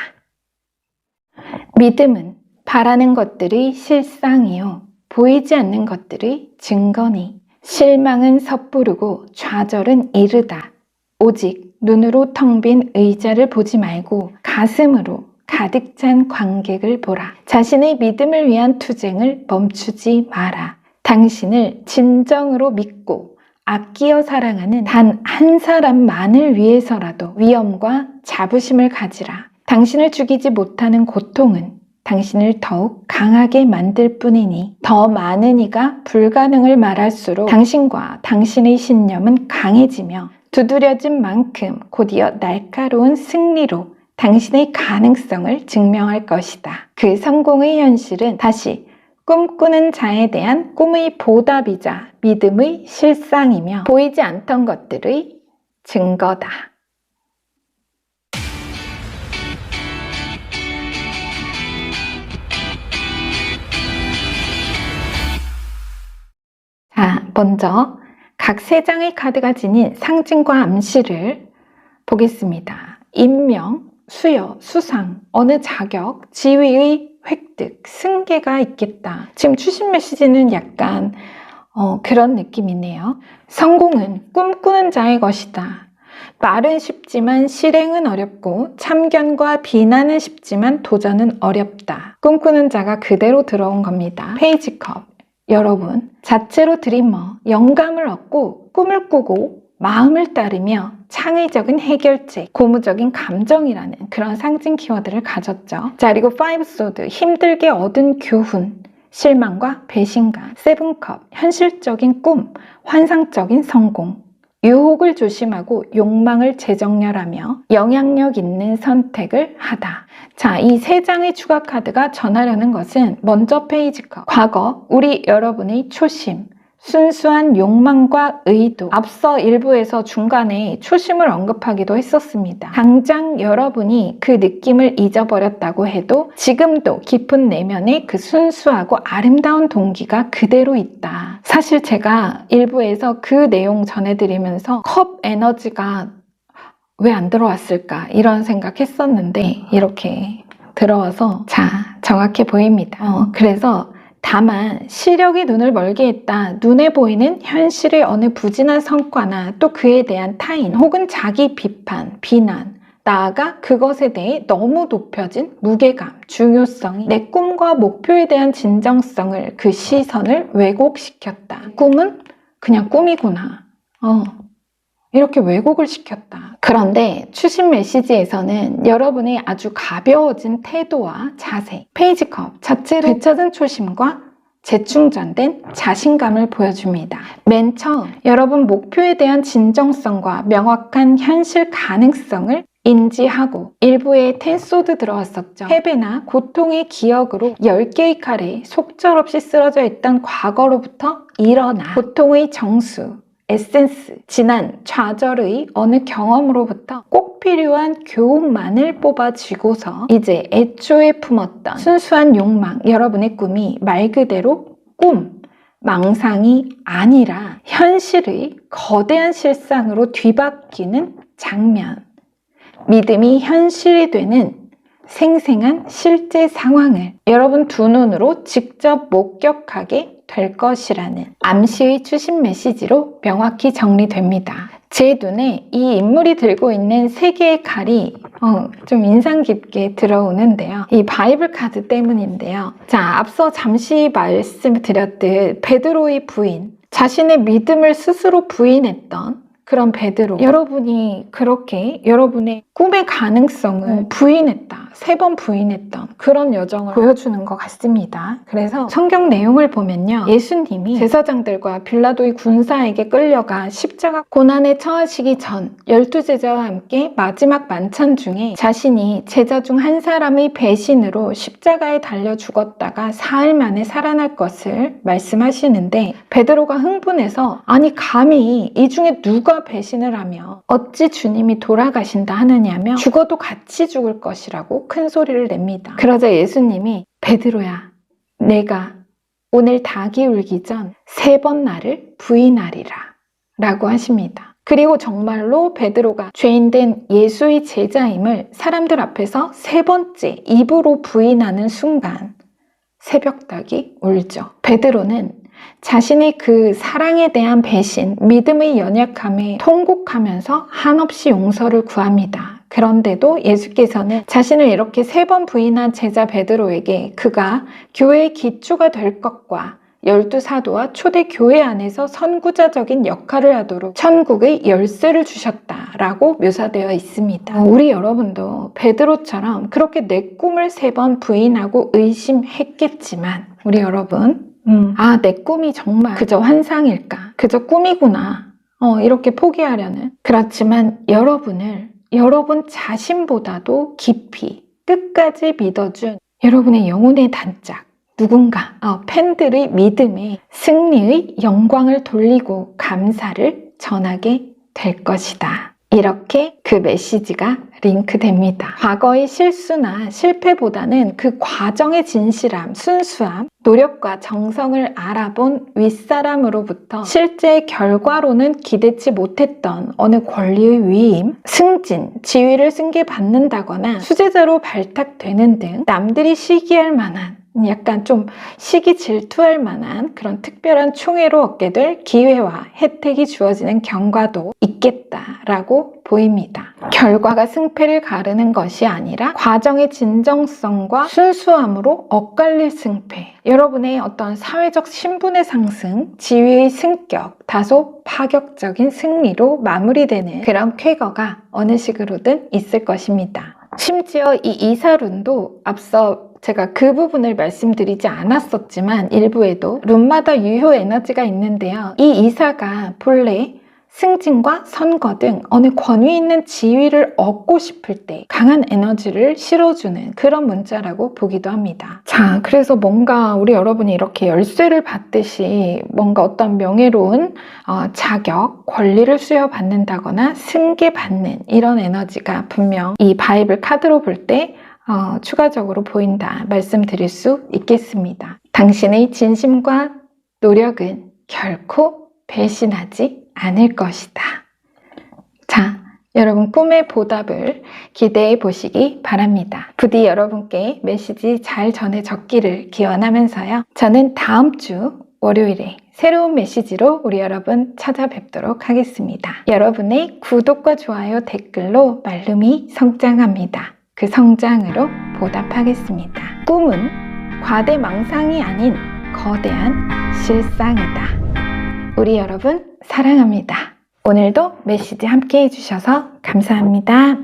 Speaker 1: 믿음은 바라는 것들의 실상이요 보이지 않는 것들의 증거니 실망은 섣부르고 좌절은 이르다. 오직 눈으로 텅 빈 의자를 보지 말고 가슴으로 가득 찬 관객을 보라. 자신의 믿음을 위한 투쟁을 멈추지 마라. 당신을 진정으로 믿고 아끼어 사랑하는 단 한 사람만을 위해서라도 위엄과 자부심을 가지라. 당신을 죽이지 못하는 고통은 당신을 더욱 강하게 만들 뿐이니 더 많은 이가 불가능을 말할수록 당신과 당신의 신념은 강해지며 두드려진 만큼 곧이어 날카로운 승리로 당신의 가능성을 증명할 것이다. 그 성공의 현실은 다시 꿈꾸는 자에 대한 꿈의 보답이자 믿음의 실상이며 보이지 않던 것들의 증거다. 자, 먼저 각 3장의 카드가 지닌 상징과 암시를 보겠습니다. 임명, 수여, 수상, 어느 자격, 지위의 획득, 승계가 있겠다. 지금 추신 메시지는 약간 그런 느낌이네요. 성공은 꿈꾸는 자의 것이다. 말은 쉽지만 실행은 어렵고 참견과 비난은 쉽지만 도전은 어렵다. 꿈꾸는 자가 그대로 들어온 겁니다. 페이지 컵. 여러분, 자체로 드리머, 영감을 얻고 꿈을 꾸고 마음을 따르며 창의적인 해결책, 고무적인 감정이라는 그런 상징 키워드를 가졌죠. 자, 그리고 5소드, 힘들게 얻은 교훈, 실망과 배신감, 7컵, 현실적인 꿈, 환상적인 성공, 유혹을 조심하고 욕망을 재정렬하며 영향력 있는 선택을 하다. 자, 이 3장의 추가 카드가 전하려는 것은 먼저 페이지 컵, 과거 우리 여러분의 초심, 순수한 욕망과 의도. 앞서 일부에서 중간에 초심을 언급하기도 했었습니다. 당장 여러분이 그 느낌을 잊어버렸다고 해도 지금도 깊은 내면에 그 순수하고 아름다운 동기가 그대로 있다. 사실 제가 일부에서 그 내용 전해드리면서 컵 에너지가 왜 안 들어왔을까 이런 생각했었는데 이렇게 들어와서 자, 정확해 보입니다. 그래서 다만 시력이 눈을 멀게 했다. 눈에 보이는 현실의 어느 부진한 성과나 또 그에 대한 타인 혹은 자기 비판, 비난, 나아가 그것에 대해 너무 높여진 무게감, 중요성이 내 꿈과 목표에 대한 진정성을 그 시선을 왜곡시켰다. 꿈은 그냥 꿈이구나. 이렇게 왜곡을 시켰다. 그런데 추신 메시지에서는 여러분의 아주 가벼워진 태도와 자세, 페이지 컵 자체로 되찾은 초심과 재충전된 자신감을 보여줍니다. 맨 처음 여러분 목표에 대한 진정성과 명확한 현실 가능성을 인지하고 일부에 10소드 들어왔었죠. 패배나 고통의 기억으로 10개의 칼에 속절없이 쓰러져 있던 과거로부터 일어나 고통의 정수, 에센스, 지난 좌절의 어느 경험으로부터 꼭 필요한 교훈만을 뽑아쥐고서 이제 애초에 품었던 순수한 욕망, 여러분의 꿈이 말 그대로 꿈, 망상이 아니라 현실의 거대한 실상으로 뒤바뀌는 장면, 믿음이 현실이 되는 생생한 실제 상황을 여러분 두 눈으로 직접 목격하게 될 것이라는 암시의 추신 메시지로 명확히 정리됩니다. 제 눈에 이 인물이 들고 있는 3개의 칼이 좀 인상 깊게 들어오는데요. 이 바이블 카드 때문인데요. 자, 앞서 잠시 말씀드렸듯 베드로의 부인, 자신의 믿음을 스스로 부인했던 그런 베드로, 여러분이 그렇게 여러분의 꿈의 가능성을 부인했다, 3번 부인했던 그런 여정을 보여주는 것 같습니다. 그래서 성경 내용을 보면요, 예수님이 제사장들과 빌라도의 군사에게 끌려가 십자가 고난에 처하시기 전 12제자와 함께 마지막 만찬 중에 자신이 제자 중 한 사람의 배신으로 십자가에 달려 죽었다가 사흘 만에 살아날 것을 말씀하시는데, 베드로가 흥분해서 아니 감히 이 중에 누가 배신을 하며 어찌 주님이 돌아가신다 하느냐며 죽어도 같이 죽을 것이라고 큰 소리를 냅니다. 그러자 예수님이 베드로야, 내가 오늘 닭이 울기 전 3번 나를 부인하리라 라고 하십니다. 그리고 정말로 베드로가 죄인된 예수의 제자임을 사람들 앞에서 3번째 입으로 부인하는 순간 새벽닭이 울죠. 베드로는 자신의 그 사랑에 대한 배신, 믿음의 연약함에 통곡하면서 한없이 용서를 구합니다. 그런데도 예수께서는 자신을 이렇게 3번 부인한 제자 베드로에게 그가 교회의 기초가 될 것과 12사도와 초대 교회 안에서 선구자적인 역할을 하도록 천국의 열쇠를 주셨다라고 묘사되어 있습니다. 우리 여러분도 베드로처럼 그렇게 내 꿈을 3번 부인하고 의심했겠지만, 우리 여러분, 내 꿈이 정말 그저 환상일까? 그저 꿈이구나. 이렇게 포기하려는. 그렇지만 여러분 자신보다도 깊이 끝까지 믿어준 여러분의 영혼의 단짝, 누군가, 팬들의 믿음에 승리의 영광을 돌리고 감사를 전하게 될 것이다. 이렇게 그 메시지가 링크됩니다. 과거의 실수나 실패보다는 그 과정의 진실함, 순수함, 노력과 정성을 알아본 윗사람으로부터 실제 결과로는 기대치 못했던 어느 권리의 위임, 승진, 지위를 승계받는다거나 수제자로 발탁되는 등 남들이 시기할 만한, 약간 좀 시기 질투할 만한 그런 특별한 총애로 얻게 될 기회와 혜택이 주어지는 경과도 있겠다라고 보입니다. 결과가 승패를 가르는 것이 아니라 과정의 진정성과 순수함으로 엇갈릴 승패, 여러분의 어떤 사회적 신분의 상승, 지위의 승격, 다소 파격적인 승리로 마무리되는 그런 쾌거가 어느 식으로든 있을 것입니다. 심지어 이 이사룬도 앞서 제가 그 부분을 말씀드리지 않았었지만 일부에도 룬마다 유효 에너지가 있는데요. 이 이사가 본래 승진과 선거 등 어느 권위 있는 지위를 얻고 싶을 때 강한 에너지를 실어주는 그런 문자라고 보기도 합니다. 자, 그래서 뭔가 우리 여러분이 이렇게 열쇠를 받듯이 뭔가 어떤 명예로운 자격, 권리를 수여받는다거나 승계받는 이런 에너지가 분명 이 바이블 카드로 볼 때 추가적으로 보인다 말씀드릴 수 있겠습니다. 당신의 진심과 노력은 결코 배신하지 않을 것이다. 자, 여러분 꿈의 보답을 기대해 보시기 바랍니다. 부디 여러분께 메시지 잘 전해졌기를 기원하면서요. 저는 다음 주 월요일에 새로운 메시지로 우리 여러분 찾아뵙도록 하겠습니다. 여러분의 구독과 좋아요, 댓글로 말룸이 성장합니다. 그 성장으로 보답하겠습니다. 꿈은 과대망상이 아닌 거대한 실상이다. 우리 여러분 사랑합니다. 오늘도 메시지 함께 해주셔서 감사합니다.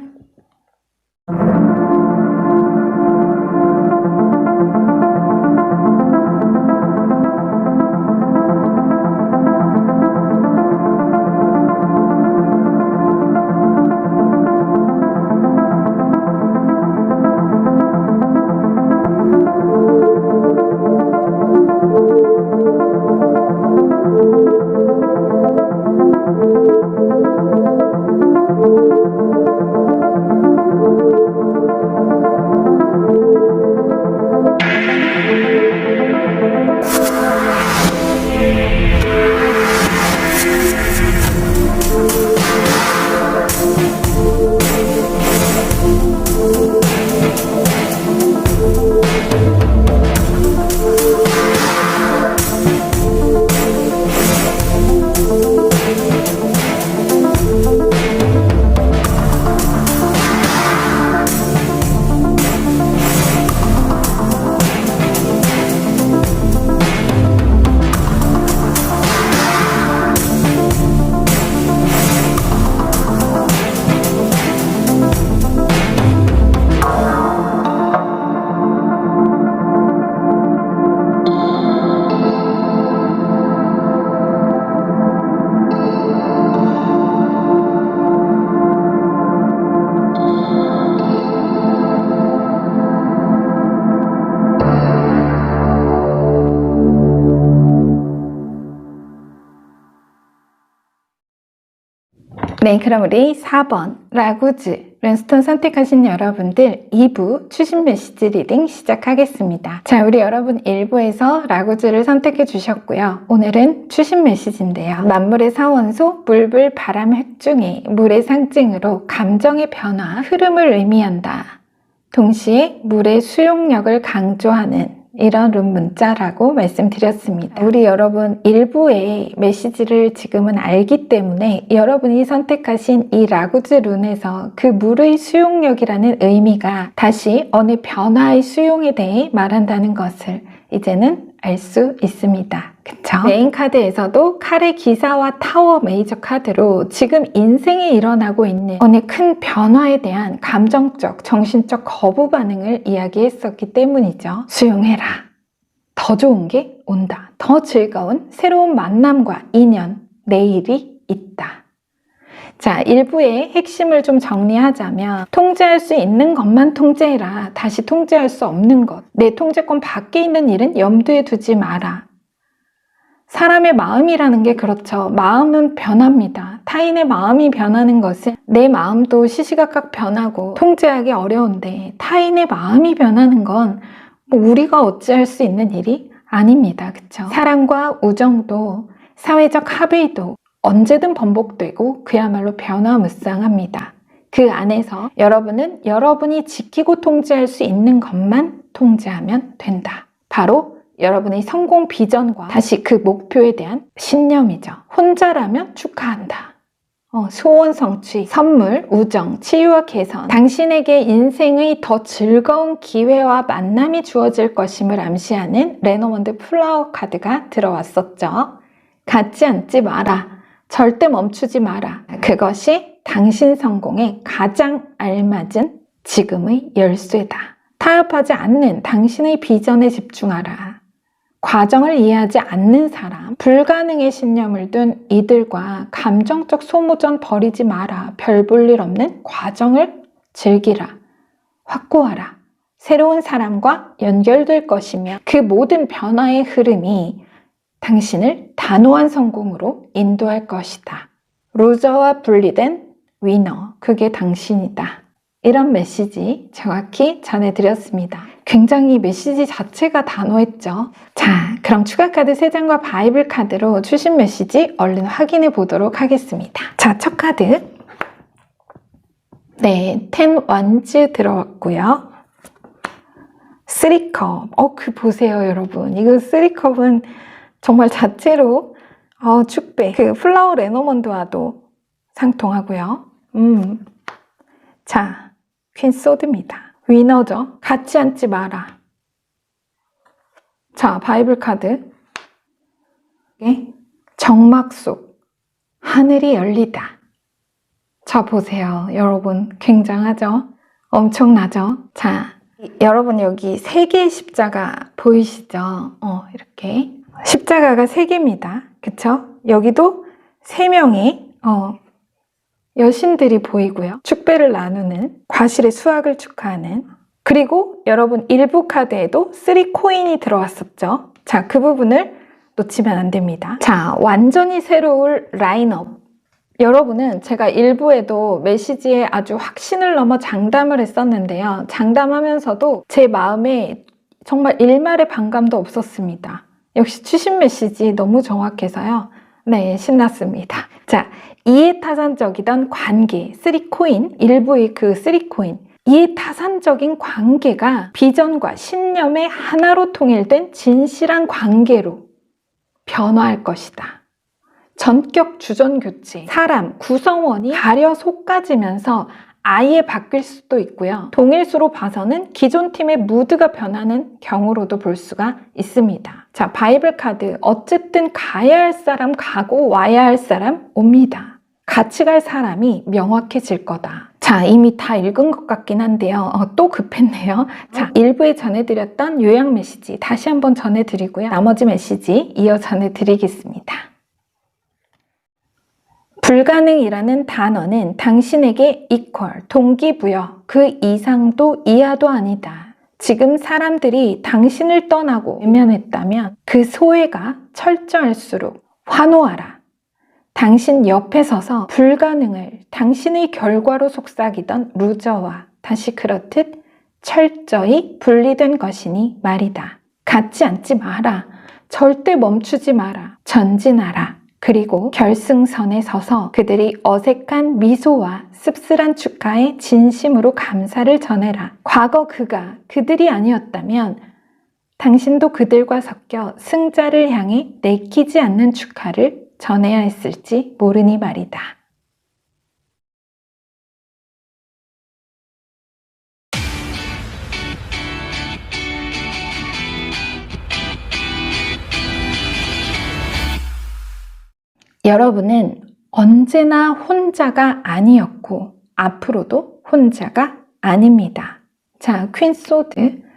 Speaker 1: 네, 그럼 우리 4번 라구즈 룬스톤 선택하신 여러분들 2부 추신 메시지 리딩 시작하겠습니다. 자, 우리 여러분 1부에서 라구즈를 선택해 주셨고요. 오늘은 추신 메시지인데요. 만물의 사원소 물불 바람 핵 중에 물의 상징으로 감정의 변화, 흐름을 의미한다. 동시에 물의 수용력을 강조하는 이런 룬 문자라고 말씀드렸습니다. 우리 여러분 일부의 메시지를 지금은 알기 때문에 여러분이 선택하신 이 라구즈 룬에서 그 물의 수용력이라는 의미가 다시 어느 변화의 수용에 대해 말한다는 것을 이제는 알 수 있습니다. 그쵸? 메인 카드에서도 칼의 기사와 타워 메이저 카드로 지금 인생에 일어나고 있는 어느 큰 변화에 대한 감정적, 정신적 거부 반응을 이야기했었기 때문이죠. 수용해라. 더 좋은 게 온다. 더 즐거운 새로운 만남과 인연, 내일이 있다. 자, 일부의 핵심을 좀 정리하자면 통제할 수 있는 것만 통제해라. 다시 통제할 수 없는 것, 내 통제권 밖에 있는 일은 염두에 두지 마라. 사람의 마음이라는 게 그렇죠. 마음은 변합니다. 타인의 마음이 변하는 것은 내 마음도 시시각각 변하고 통제하기 어려운데 타인의 마음이 변하는 건 뭐 우리가 어찌할 수 있는 일이 아닙니다. 그쵸? 사랑과 우정도 사회적 합의도 언제든 번복되고 그야말로 변화무쌍합니다. 그 안에서 여러분은 여러분이 지키고 통제할 수 있는 것만 통제하면 된다. 바로 여러분의 성공 비전과 다시 그 목표에 대한 신념이죠. 혼자라면 축하한다. 소원 성취, 선물, 우정, 치유와 개선, 당신에게 인생의 더 즐거운 기회와 만남이 주어질 것임을 암시하는 레노먼드 플라워 카드가 들어왔었죠. 갖지 않지 마라. 절대 멈추지 마라. 그것이 당신 성공에 가장 알맞은 지금의 열쇠다. 타협하지 않는 당신의 비전에 집중하라. 과정을 이해하지 않는 사람, 불가능의 신념을 둔 이들과 감정적 소모전 벌이지 마라. 별 볼 일 없는 과정을 즐기라. 확고하라. 새로운 사람과 연결될 것이며 그 모든 변화의 흐름이 당신을 단호한 성공으로 인도할 것이다. 루저와 분리된 위너, 그게 당신이다. 이런 메시지 정확히 전해드렸습니다. 굉장히 메시지 자체가 단호했죠. 자, 그럼 추가 카드 3장과 바이블 카드로 추신 메시지 얼른 확인해 보도록 하겠습니다. 자, 첫 카드. 네, 10 원즈 들어왔고요. 3컵. 그 보세요, 여러분. 이거 3컵은 정말 자체로 축배, 그 플라워 레노먼드와도 상통하고요. 자, 퀸 소드입니다. 위너죠. 갖지 않지 마라. 자, 바이블 카드. 정막 속 하늘이 열리다. 자, 보세요. 여러분, 굉장하죠? 엄청나죠? 자, 여러분 여기 3개의 십자가 보이시죠? 이렇게. 십자가가 3개입니다. 그쵸? 여기도 3명의 여신들이 보이고요. 축배를 나누는 과실의 수확을 축하하는, 그리고 여러분 일부 카드에도 3코인이 들어왔었죠. 자, 그 부분을 놓치면 안 됩니다. 자, 완전히 새로운 라인업. 여러분은 제가 일부에도 메시지에 아주 확신을 넘어 장담을 했었는데요. 장담하면서도 제 마음에 정말 일말의 반감도 없었습니다. 역시 추신 메시지 너무 정확해서요. 네, 신났습니다. 자, 이해타산적이던 관계, 3코인, 일부의 그 3코인. 이해타산적인 관계가 비전과 신념의 하나로 통일된 진실한 관계로 변화할 것이다. 전격 주전 교체, 사람, 구성원이 가려 솟아지면서 아예 바뀔 수도 있고요. 동일수로 봐서는 기존 팀의 무드가 변하는 경우로도 볼 수가 있습니다. 자, 바이블 카드. 어쨌든 가야 할 사람 가고 와야 할 사람 옵니다. 같이 갈 사람이 명확해질 거다. 자, 이미 다 읽은 것 같긴 한데요. 또 급했네요. 자, 일부에 전해드렸던 요약 메시지 다시 한번 전해드리고요. 나머지 메시지 이어 전해드리겠습니다. 불가능이라는 단어는 당신에게 이퀄, 동기부여, 그 이상도 이하도 아니다. 지금 사람들이 당신을 떠나고 외면했다면 그 소외가 철저할수록 환호하라. 당신 옆에 서서 불가능을 당신의 결과로 속삭이던 루저와 다시 그렇듯 철저히 분리된 것이니 말이다. 같지 않지 마라. 절대 멈추지 마라. 전진하라. 그리고 결승선에 서서 그들이 어색한 미소와 씁쓸한 축하에 진심으로 감사를 전해라. 과거 그들이 아니었다면 당신도 그들과 섞여 승자를 향해 내키지 않는 축하를 전해야 했을지 모르니 말이다. 여러분은 언제나 혼자가 아니었고 앞으로도 혼자가 아닙니다. 자, 퀸 소드.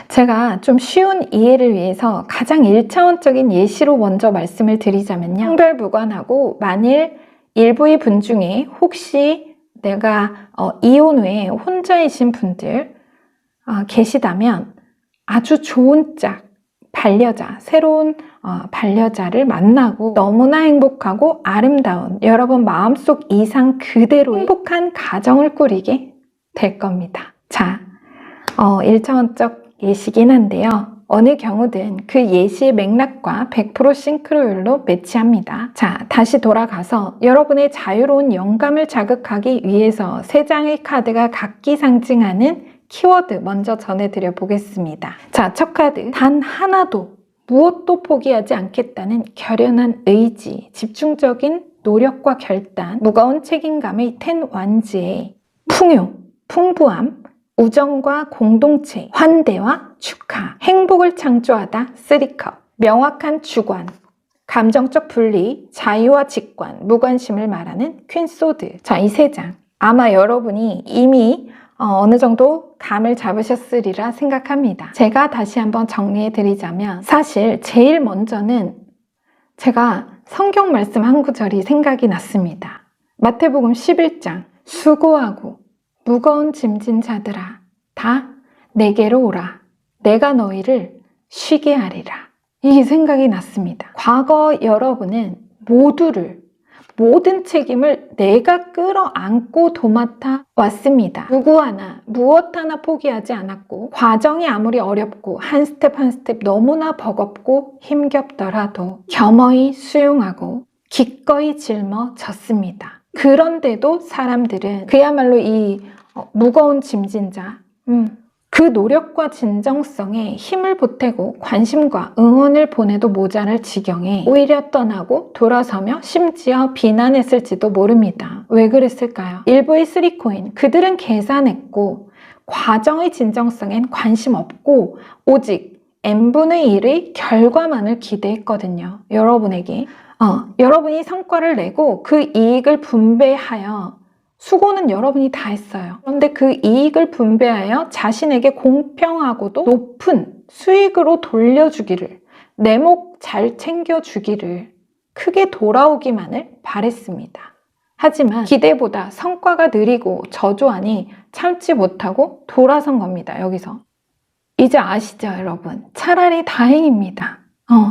Speaker 1: 제가 좀 쉬운 이해를 위해서 가장 1차원적인 예시로 먼저 말씀을 드리자면요. 성별무관하고 만일 일부의 분 중에 혹시 내가 이혼 후에 혼자이신 분들 계시다면 아주 좋은 짝, 반려자, 새로운 반려자를 만나고 너무나 행복하고 아름다운 여러분 마음속 이상 그대로의 행복한 가정을 꾸리게 될 겁니다. 자, 1차원적 예시긴 한데요. 어느 경우든 그 예시의 맥락과 100% 싱크로율로 매치합니다. 자, 다시 돌아가서 여러분의 자유로운 영감을 자극하기 위해서 3장의 카드가 각기 상징하는 키워드 먼저 전해드려 보겠습니다. 자, 첫 카드. 단 하나도 무엇도 포기하지 않겠다는 결연한 의지, 집중적인 노력과 결단, 무거운 책임감의 10 완즈의 풍요, 풍부함, 우정과 공동체, 환대와 축하, 행복을 창조하다 3컵, 명확한 주관, 감정적 분리, 자유와 직관, 무관심을 말하는 퀸 소드. 자, 이 3장. 아마 여러분이 이미 어느 정도 감을 잡으셨으리라 생각합니다. 제가 다시 한번 정리해 드리자면 사실 제일 먼저는 제가 성경 말씀 한 구절이 생각이 났습니다. 마태복음 11장. 수고하고 무거운 짐진 자들아 다 내게로 오라. 내가 너희를 쉬게 하리라. 이 생각이 났습니다. 과거 여러분은 모든 책임을 내가 끌어안고 도맡아 왔습니다. 누구 하나, 무엇 하나 포기하지 않았고 과정이 아무리 어렵고 한 스텝 한 스텝 너무나 버겁고 힘겹더라도 겸허히 수용하고 기꺼이 짊어졌습니다. 그런데도 사람들은 그야말로 이 무거운 짐진 자, 그 노력과 진정성에 힘을 보태고 관심과 응원을 보내도 모자랄 지경에 오히려 떠나고 돌아서며 심지어 비난했을지도 모릅니다. 왜 그랬을까요? 일부의 3코인, 그들은 계산했고 과정의 진정성엔 관심 없고 오직 n분의 1의 결과만을 기대했거든요. 여러분에게 여러분이 성과를 내고 그 이익을 분배하여 수고는 여러분이 다 했어요. 그런데 그 이익을 분배하여 자신에게 공평하고도 높은 수익으로 돌려주기를, 내 목 잘 챙겨주기를, 크게 돌아오기만을 바랬습니다. 하지만 기대보다 성과가 느리고 저조하니 참지 못하고 돌아선 겁니다. 여기서. 이제 아시죠, 여러분? 차라리 다행입니다.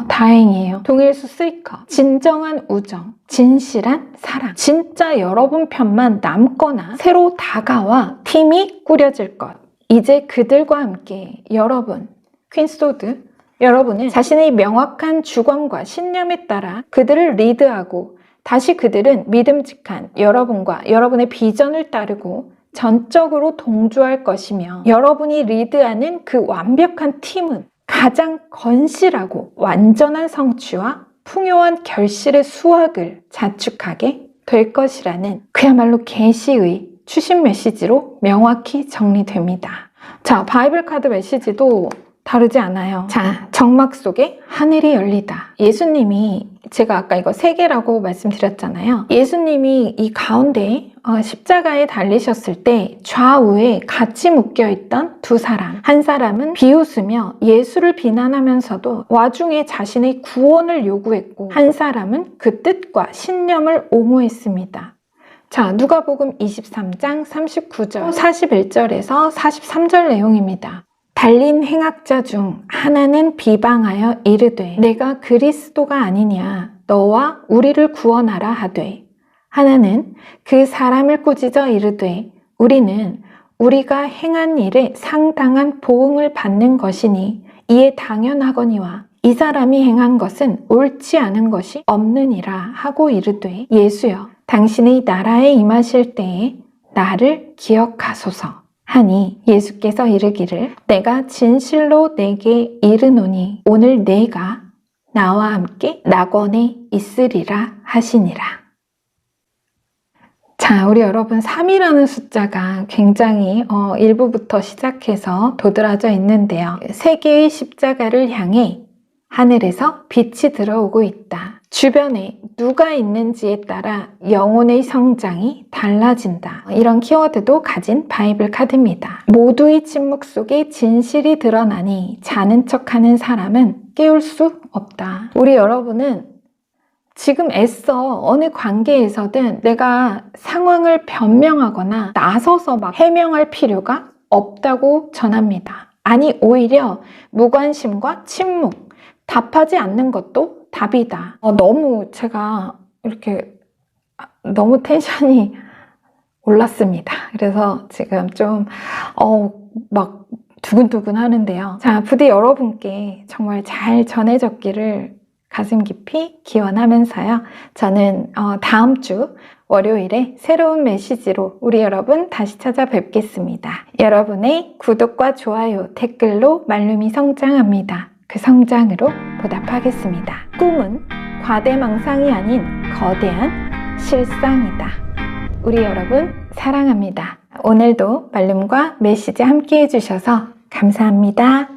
Speaker 1: 다행이에요. 동일수 3컵. 진정한 우정, 진실한 사랑. 진짜 여러분 편만 남거나 새로 다가와 팀이 꾸려질 것. 이제 그들과 함께 여러분, 퀸소드, 여러분은 자신의 명확한 주관과 신념에 따라 그들을 리드하고 다시 그들은 믿음직한 여러분과 여러분의 비전을 따르고 전적으로 동조할 것이며 여러분이 리드하는 그 완벽한 팀은 가장 건실하고 완전한 성취와 풍요한 결실의 수확을 자축하게 될 것이라는 그야말로 계시의 추신 메시지로 명확히 정리됩니다. 자, 바이블 카드 메시지도 다르지 않아요. 자, 정막 속에 하늘이 열리다. 예수님이, 제가 아까 이거 3개라고 말씀드렸잖아요. 예수님이 이 가운데 십자가에 달리셨을 때 좌우에 같이 묶여있던 2사람. 한 사람은 비웃으며 예수를 비난하면서도 와중에 자신의 구원을 요구했고, 한 사람은 그 뜻과 신념을 옹호했습니다. 자, 누가복음 23장 39절, 41절에서 43절 내용입니다. 달린 행악자 중 하나는 비방하여 이르되 내가 그리스도가 아니냐 너와 우리를 구원하라 하되 하나는 그 사람을 꾸짖어 이르되 우리는 우리가 행한 일에 상당한 보응을 받는 것이니 이에 당연하거니와 이 사람이 행한 것은 옳지 않은 것이 없느니라 하고 이르되 예수여 당신의 나라에 임하실 때에 나를 기억하소서 하니 예수께서 이르기를 내가 진실로 내게 이르노니 오늘 내가 나와 함께 낙원에 있으리라 하시니라. 자, 우리 여러분 3이라는 숫자가 굉장히 일부부터 시작해서 도드라져 있는데요. 세 개의 십자가를 향해 하늘에서 빛이 들어오고 있다. 주변에 누가 있는지에 따라 영혼의 성장이 달라진다. 이런 키워드도 가진 바이블 카드입니다. 모두의 침묵 속에 진실이 드러나니 자는 척하는 사람은 깨울 수 없다. 우리 여러분은 지금 애써 어느 관계에서든 내가 상황을 변명하거나 나서서 막 해명할 필요가 없다고 전합니다. 아니 오히려 무관심과 침묵, 답하지 않는 것도 답이다. 너무 제가 이렇게 너무 텐션이 올랐습니다. 그래서 지금 좀 막 두근두근 하는데요. 자, 부디 여러분께 정말 잘 전해졌기를 가슴 깊이 기원하면서요. 저는 다음 주 월요일에 새로운 메시지로 우리 여러분 다시 찾아뵙겠습니다. 여러분의 구독과 좋아요, 댓글로 말룸이 성장합니다. 그 성장으로 보답하겠습니다. 꿈은 과대망상이 아닌 거대한 실상이다. 우리 여러분 사랑합니다. 오늘도 말룸과 메시지 함께 해주셔서 감사합니다.